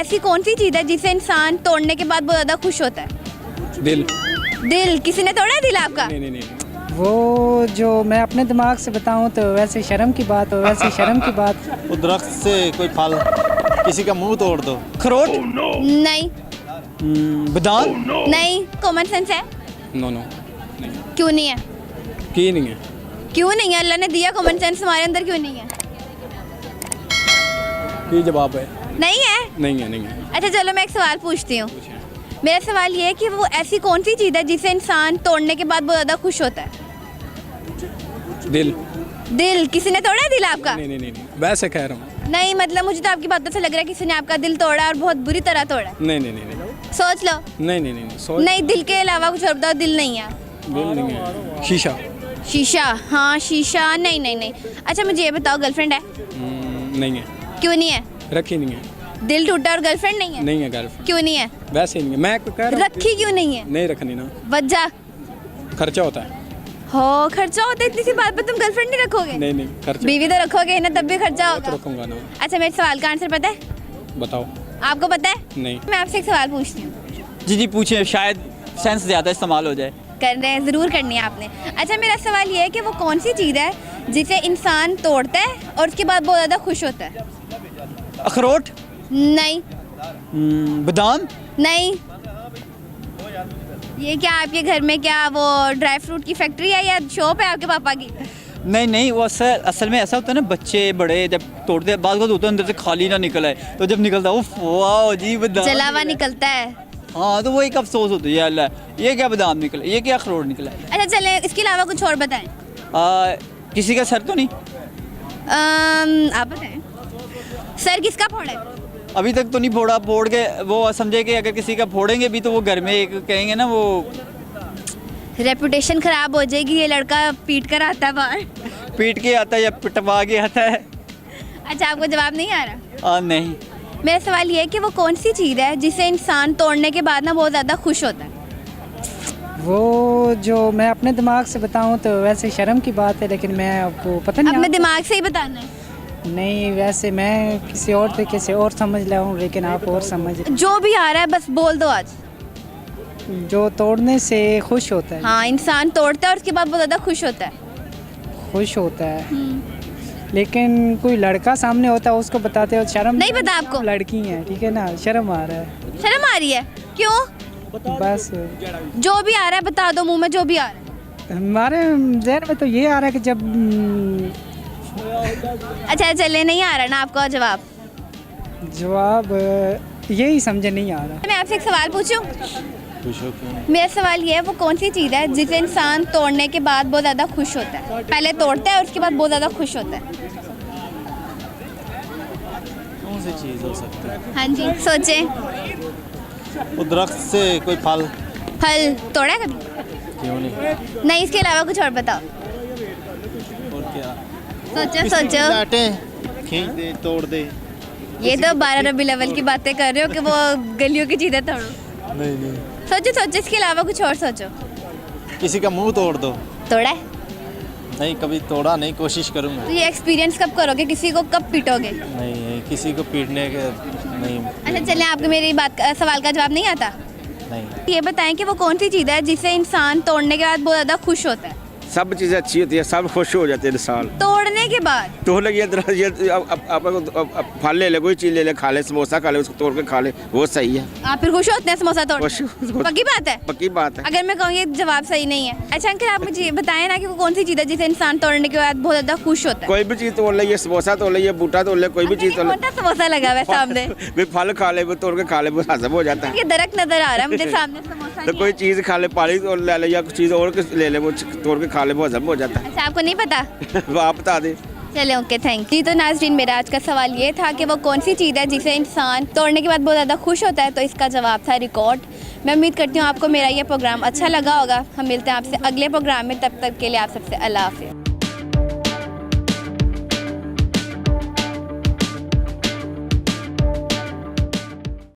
ऐसी कौन सी चीज़ है जिसे इंसान तोड़ने के बाद बहुत ज़्यादा खुश होता है? दिल। दिल। किसी ने तोड़ा है दिल आपका? नहीं नहीं नहीं। वो जो मैं अपने दिमाग से बताऊं तो वैसे शर्म की बात हो, वैसे शर्म की बात। वो दरख्त से कोई फल किसी का मुंह तोड़ दो। खरोट। नहीं। बादाम। नहीं। कॉमन सेंस है? No no. क्यों नहीं है? की नहीं है। क्यों नहीं है? अल्लाह ने दिया कॉमन सेंस, हमारे अंदर क्यों नहीं है? की जवाब है। नहीं है? नहीं है नहीं है। अच्छा चलो मैं एक सवाल पूछती हूँ। मेरा सवाल ये है कि वो ऐसी कौन सी चीज़ है जिसे इंसान तोड़ने के बाद बहुत ज़्यादा खुश होता है? दिल। दिल। किसी ने तोड़ा है दिल आपका? नहीं नहीं नहीं नहीं। वैसे कह रहा हूँ। नहीं, मतलब मुझे तो आपकी बातों से लग रहा है किसी ने आपका दिल तोड़ा और बहुत बुरी तरह तोड़ा है। नहीं नहीं नहीं नहीं। सोच लो। नहीं नहीं नहीं। सोच। नहीं, दिल के अलावा कुछ और बताओ। दिल नहीं है। दिल नहीं है। शीशा। शीशा। हाँ शीशा। नहीं नहीं नहीं। अच्छा मुझे ये बताओ, गर्लफ्रेंड है? नहीं है। क्यों नहीं है? रखी नहीं है। दिल टूटा और गर्लफ्रेंड नहीं है? नहीं है गर्लफ्रेंड। क्यों नहीं है? वैसे ही नहीं है। मैं कह रहा हूँ रखी क्यों नहीं है? नहीं रखनी ना। वजह? खर्चा होता है। हो खर्चा होता है, इतनी सी बात पर तुम गर्लफ्रेंड नहीं रखोगे? नहीं नहीं खर्चा बीवी तो रखोगे ना, तब भी खर्चा तो होगा। रखूंगा ना। अच्छा मेरे सवाल का आंसर पता है? बताओ। आपको पता है? नहीं। मैं आपसे एक सवाल पूछती हूँ। जी जी पूछे, शायद सेंस ज़्यादा इस्तेमाल हो जाए। कर रहे हैं, ज़रूर करनी है आपने। अच्छा मेरा सवाल ये है कि वो कौन सी चीज़ है जिसे इंसान तोड़ता है और उसके बाद बहुत ज़्यादा खुश होता है? अखरोट। नहीं। बादाम। नहीं। ये क्या आपके घर में क्या वो ड्राई फ्रूट की फैक्ट्री है या शॉप है आपके पापा की? नहीं नहीं, वो असल में ऐसा होता है ना, बच्चे बड़े जब तोड़ते हैं, बाद होता है अंदर से खाली ना निकल आए, तो जब निकलता है उफ वाह जी बादाम जला हुआ निकलता है। हाँ, तो वो एक अफसोस होता है, या अल्लाह ये क्या बादाम निकला, ये क्या अखरोट निकला। अच्छा चले इसके अलावा कुछ और बताएं। किसी का सर तो नहीं? आप बताएं। सर किसका फोड़ा है? अभी तक तो नहीं फोड़ा। फोड़ के वो समझे कि अगर किसी का फोड़ेंगे भी तो वो घर में एक कहेंगे ना, वो रेपुटेशन खराब हो जाएगी, ये लड़का पीट कर आता है बाहर। पीट के आता है या पिटवा के आता है। अच्छा आपको जवाब नहीं आ रहा? नहीं। मेरा सवाल ये है कि वो कौन सी चीज़ है जिसे इंसान तोड़ने के बाद ना बहुत ज़्यादा खुश होता है? वो जो मैं अपने दिमाग से बताऊं तो वैसे शर्म की बात है, लेकिन मैं आपको पता नहीं। अपने दिमाग से ही बताना है? नहीं, वैसे मैं किसी और तरीके से और समझ लाऊं, लेकिन आप और समझ। जो भी आ रहा है बस बोल दो आज। जो तोड़ने से खुश होता है। हाँ, इंसान तोड़ता है और उसके बाद बहुत ज़्यादा खुश होता है। खुश होता है, लेकिन कोई लड़का सामने होता है उसको बताते हो शर्म नहीं पता आपको? लड़की है, ठीक है ना, शर्म आ रहा है। शर्म आ रही है? क्यों? बस जो भी आ रहा है बता दो, मुंह में जो भी आ रहा है। हमारे जहन में तो ये आ रहा है कि जब अच्छा चले, नहीं आ रहा ना आपका जवाब? जवाब यही समझे नहीं आ रहा। मैं आपसे एक सवाल पूछूं? पूछो क्यों? मेरा सवाल ये है वो कौन सी चीज़ है जिसे इंसान तोड़ने के बाद बहुत ज़्यादा खुश होता है? पहले तोड़ता है और उसके बाद बहुत ज़्यादा खुश होता है। कौन सी चीज़ हो सकती है? हाँ जी सोचें। वो दरख्त से कोई फल। फल तोड़ा है कभी? क्यों नहीं? नहीं, इसके अलावा कुछ और बताओ। और क्या? सोचो सोचो। लाटें खींच दे, तोड़ दे। ये तो 12 रबी लेवल की बातें कर रहे हो कि वो गलियों की चीज़ें तोड़ो। नहीं नहीं। सोचो सोचो, इसके अलावा कुछ और सोचो। किसी का मुंह तोड़ दो। तोड़ा है? नहीं, कभी तोड़ा नहीं, कोशिश करूँगा। तो ये एक्सपीरियंस कब करोगे? किसी को कब पीटोगे? नहीं नहीं, किसी को पीटने के नहीं। अच्छा चलें, आपको मेरी सवाल का जवाब नहीं आता? नहीं। ये बताएं कि वो कौन सी चीज़ है जिसे इंसान तोड़ने के बाद बहुत ज़्यादा खुश होता है? सब चीज़ें अच्छी होती है, सब खुश हो जाते हैं इंसान। तोड़ने के बाद? तो लगे फल ले ले, कोई चीज़ ले ले, खा ले, समोसा खा ले, उसको तोड़ के खा ले, वो सही है। आप फिर खुश होते हैं समोसा तोड़? खुश। पक्की बात है? पक्की बात है। अगर मैं कहूँ ये जवाब सही नहीं है। अच्छा अंकल आप मुझे बताएं ना कि वो कौन सी चीज़ है जिसे इंसान तोड़ने के बाद बहुत ज़्यादा खुश होता है? कोई भी चीज़ तोड़ ले, ये समोसा तोड़ ले, ये बूटा तोड़ ले, कोई भी चीज़ तोड़ ले। कौन सा समोसा लगा हुआ है सामने? कोई फल खा ले, वो तोड़ के खा ले, वो हजम हो जाता है। ये दरख्त नजर आ रहा है मुझे सामने, समोसा तो नहीं कोई है। चीज़ खा ले, पानी तोड़ ले या कुछ चीज़ और ले ले, वो तोड़ के खा ले, वो हजम हो जाता अच्छा आपको नहीं पता? है। वो आप बता दें। चले ओके थैंक जी। तो नाज़रीन मेरा आज का सवाल ये था कि वो कौन सी चीज़ है जिसे इंसान तोड़ने के बाद बहुत ज़्यादा खुश होता है, तो इसका जवाब था रिकॉर्ड। मैं उम्मीद करती हूँ आपको मेरा ये प्रोग्राम अच्छा लगा होगा। हम मिलते हैं आपसे अगले प्रोग्राम में, तब तक के लिए आप सबसे अल्लाह हाफ़िज़।